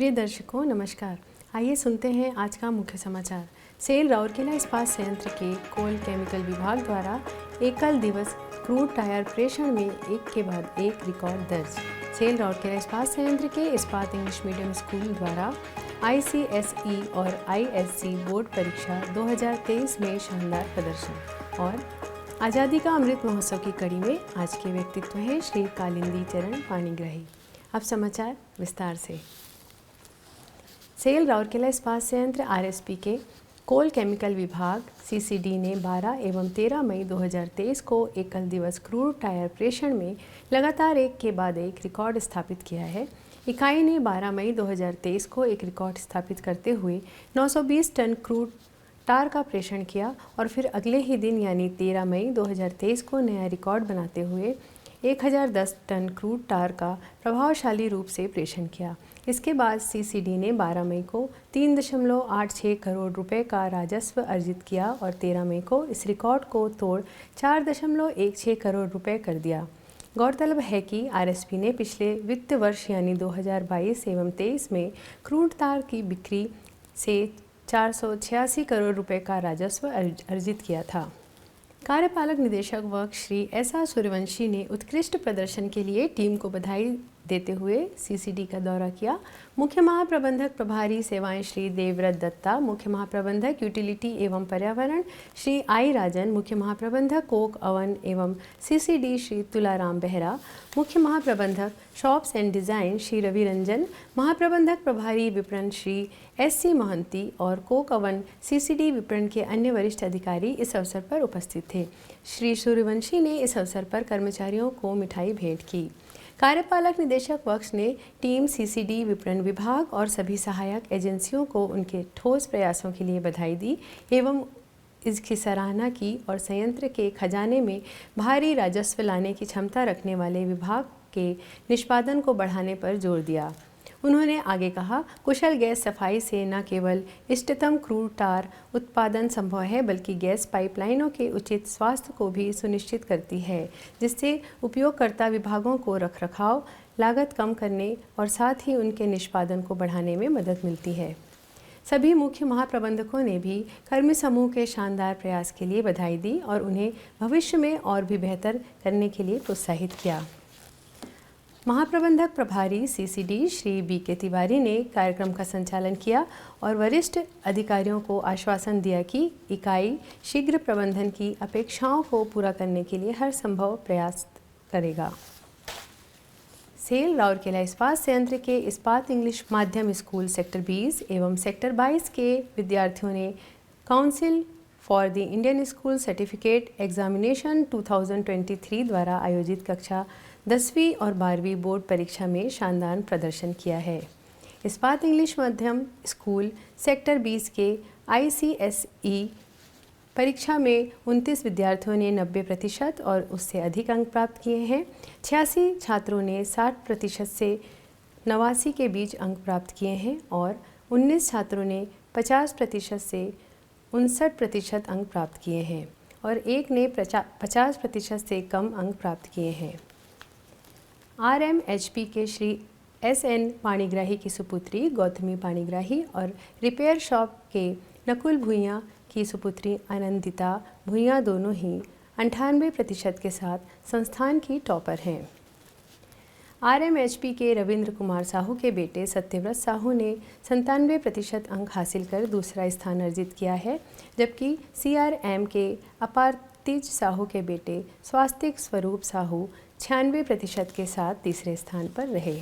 प्रिय दर्शकों नमस्कार। आइए सुनते हैं आज का मुख्य समाचार। सेल राउरकेला इस्पात संयंत्र के कोल केमिकल विभाग द्वारा एकल दिवस क्रूड टायर प्रेषण में एक के बाद एक रिकॉर्ड दर्ज। सेल राउरकेला इस्पात संयंत्र के इस्पात इंग्लिश मीडियम स्कूल द्वारा ICSE और ISC बोर्ड परीक्षा 2023 में शानदार प्रदर्शन। और आज़ादी का अमृत महोत्सव की कड़ी में आज के व्यक्तित्व हैं श्री कालिंदी चरण पाणिग्राही। अब समाचार विस्तार से। सेल राउरकेला इस्पात संयंत्र RSP के कोल केमिकल विभाग CCD ने 12 एवं 13 मई 2023 को एकल दिवस क्रूड टायर प्रेषण में लगातार एक के बाद एक रिकॉर्ड स्थापित किया है। इकाई ने 12 मई 2023 को एक रिकॉर्ड स्थापित करते हुए 920 टन क्रूड टार का प्रेषण किया और फिर अगले ही दिन यानी 13 मई 2023 को नया रिकॉर्ड बनाते हुए 1010 टन क्रूड टार का प्रभावशाली रूप से प्रेषण किया। इसके बाद CCD ने 12 मई को 3.86 करोड़ रुपए का राजस्व अर्जित किया और 13 मई को इस रिकॉर्ड को तोड़ 4.16 करोड़ रुपए कर दिया। गौरतलब है कि RSP ने पिछले वित्त वर्ष यानी 2022 एवं 23 में क्रूड तार की बिक्री से 486 करोड़ रुपए का राजस्व अर्जित किया था। कार्यपालक निदेशक वर्ग श्री SR सूर्यवंशी ने उत्कृष्ट प्रदर्शन के लिए टीम को बधाई देते हुए CCD का दौरा किया। मुख्य महाप्रबंधक प्रभारी सेवाएं श्री देवव्रत दत्ता, मुख्य महाप्रबंधक यूटिलिटी एवं पर्यावरण श्री I राजन, मुख्य महाप्रबंधक कोक अवन एवं CCD श्री तुलाराम बेहरा, मुख्य महाप्रबंधक shops and design Shri Ravi Ranjan, महाप्रबंधक प्रभारी विपणन श्री SC महंती और कोक अवन CCD विपणन के अन्य वरिष्ठ अधिकारी इस अवसर पर उपस्थित थे। श्री सूर्यवंशी ने इस अवसर पर कर्मचारियों को मिठाई भेंट की। कार्यपालक निदेशक वक्स ने टीम CCD विपणन विभाग और सभी सहायक एजेंसियों को उनके ठोस प्रयासों के लिए बधाई दी एवं इसकी सराहना की और संयंत्र के खजाने में भारी राजस्व लाने की क्षमता रखने वाले विभाग के निष्पादन को बढ़ाने पर जोर दिया। उन्होंने आगे कहा, कुशल गैस सफाई से न केवल इष्टतम क्रूड टार उत्पादन संभव है बल्कि गैस पाइपलाइनों के उचित स्वास्थ्य को भी सुनिश्चित करती है, जिससे उपयोगकर्ता विभागों को रखरखाव लागत कम करने और साथ ही उनके निष्पादन को बढ़ाने में मदद मिलती है। सभी मुख्य महाप्रबंधकों ने भी कर्मी समूह के शानदार प्रयास के लिए बधाई दी और उन्हें भविष्य में और भी बेहतर करने के लिए प्रोत्साहित किया। महाप्रबंधक प्रभारी CCD श्री BK तिवारी ने कार्यक्रम का संचालन किया और वरिष्ठ अधिकारियों को आश्वासन दिया कि इकाई शीघ्र प्रबंधन की अपेक्षाओं को पूरा करने के लिए हर संभव प्रयास करेगा। सेल राउरकेला इस्पात संयंत्र के इस्पात इंग्लिश माध्यम स्कूल सेक्टर 20 एवं सेक्टर 22 के विद्यार्थियों ने council for the Indian school certificate examination 2023 द्वारा आयोजित कक्षा 10वीं और 12वीं बोर्ड परीक्षा में शानदार प्रदर्शन किया है। इस्पात इंग्लिश माध्यम स्कूल सेक्टर 20 के ICSE परीक्षा में 29 विद्यार्थियों ने 90% और उससे अधिक अंक प्राप्त किए हैं। 86 छात्रों ने 60% से 89 के बीच अंक प्राप्त किए हैं और 19 छात्रों ने 50% से 59% अंक प्राप्त किए हैं और एक ने 50% से कम अंक प्राप्त किए हैं। RMHP के श्री SN पाणिग्राही की सुपुत्री गौतमी पाणिग्राही और रिपेयर शॉप के नकुल भुइयाँ की सुपुत्री आनंदिता भुइयाँ दोनों ही 98% के साथ संस्थान की टॉपर हैं। RMHP के रविंद्र कुमार साहू के बेटे सत्यव्रत साहू ने 97% अंक हासिल कर दूसरा स्थान अर्जित किया है, जबकि CRM के अपार्तिज साहू के बेटे स्वास्तिक स्वरूप साहू 96% के साथ तीसरे स्थान पर रहे।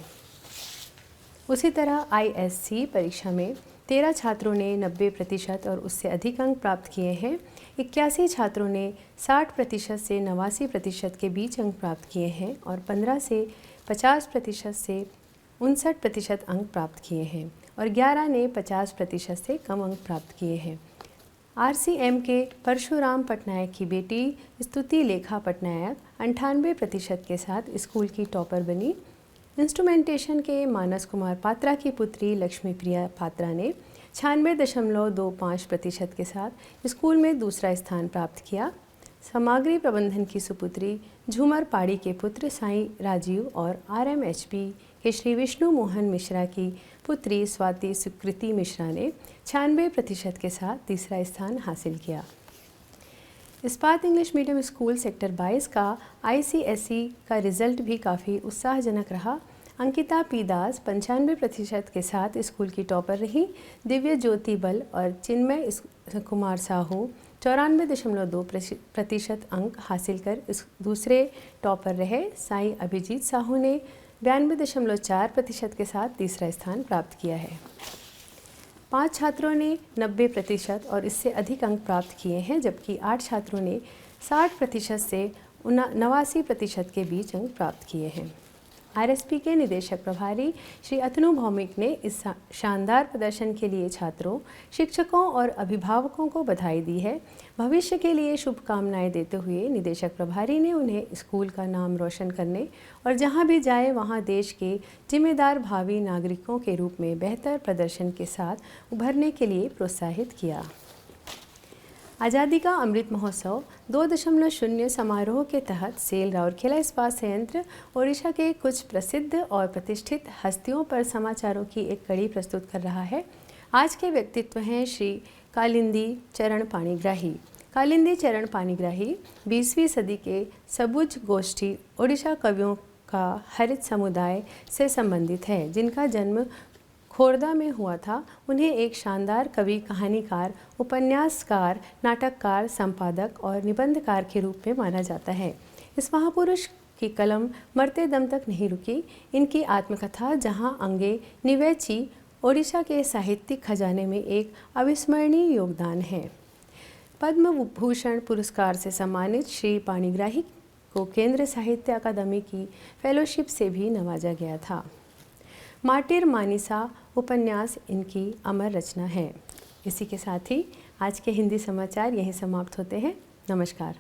उसी तरह ISC परीक्षा में 13 छात्रों ने 90% और उससे अधिक अंक प्राप्त किए हैं। 81 छात्रों ने 60% से 89% के बीच अंक प्राप्त किए हैं और 15 से 50% से 59% अंक प्राप्त किए हैं और 11 ने 50% से कम अंक प्राप्त किए हैं। RCM के परशुराम पटनायक की बेटी स्तुति लेखा पटनायक 98% के साथ स्कूल की टॉपर बनी। इंस्ट्रूमेंटेशन के मानस कुमार पात्रा की पुत्री लक्ष्मी प्रिया पात्रा ने 96.25% के साथ स्कूल में दूसरा स्थान प्राप्त किया। सामग्री प्रबंधन की सुपुत्री झूमर पाड़ी के पुत्र साईं राजीव और RMHP के श्री विष्णु मोहन मिश्रा की पुत्री स्वाति सुकृति मिश्रा ने 96% के साथ तीसरा स्थान हासिल किया। इस्पात इंग्लिश मीडियम स्कूल सेक्टर 22 का ICSE का रिजल्ट भी काफ़ी उत्साहजनक रहा। अंकिता पी दास 95% के साथ स्कूल की टॉपर रही। दिव्य ज्योति बल और चिन्मय कुमार साहू 94.2% अंक हासिल कर दूसरे टॉपर रहे। साई अभिजीत साहू ने 92.4% के साथ तीसरा स्थान प्राप्त किया है। 5 छात्रों ने 90% और इससे अधिक अंक प्राप्त किए हैं, जबकि 8 छात्रों ने 60% से 89% के बीच अंक प्राप्त किए हैं। RSP के निदेशक प्रभारी श्री अतनु भौमिक ने इस शानदार प्रदर्शन के लिए छात्रों, शिक्षकों और अभिभावकों को बधाई दी है। भविष्य के लिए शुभकामनाएं देते हुए निदेशक प्रभारी ने उन्हें स्कूल का नाम रोशन करने और जहां भी जाए वहां देश के जिम्मेदार भावी नागरिकों के रूप में बेहतर प्रदर्शन के साथ उभरने के लिए प्रोत्साहित किया। आज़ादी का अमृत महोत्सव 2.0 समारोह के तहत सेल राउरकेला इस्पात संयंत्र ओडिशा के कुछ प्रसिद्ध और प्रतिष्ठित हस्तियों पर समाचारों की एक कड़ी प्रस्तुत कर रहा है। आज के व्यक्तित्व हैं श्री कालिंदी चरण पाणिग्राही। कालिंदी चरण पाणिग्राही 20वीं सदी के सबुज गोष्ठी ओडिशा कवियों का हरित समुदाय से संबंधित है, जिनका जन्म खोरदा में हुआ था। उन्हें एक शानदार कवि, कहानीकार, उपन्यासकार, नाटककार, संपादक और निबंधकार के रूप में माना जाता है। इस महापुरुष की कलम मरते दम तक नहीं रुकी। इनकी आत्मकथा जहां अंगे निवेची ओडिशा के साहित्यिक खजाने में एक अविस्मरणीय योगदान है। पद्म भूषण पुरस्कार से सम्मानित श्री पाणिग्राही को केंद्र साहित्य अकादमी की फेलोशिप से भी नवाजा गया था। माटिर मानिसा उपन्यास इनकी अमर रचना है। इसी के साथ ही आज के हिंदी समाचार यहीं समाप्त होते हैं। नमस्कार।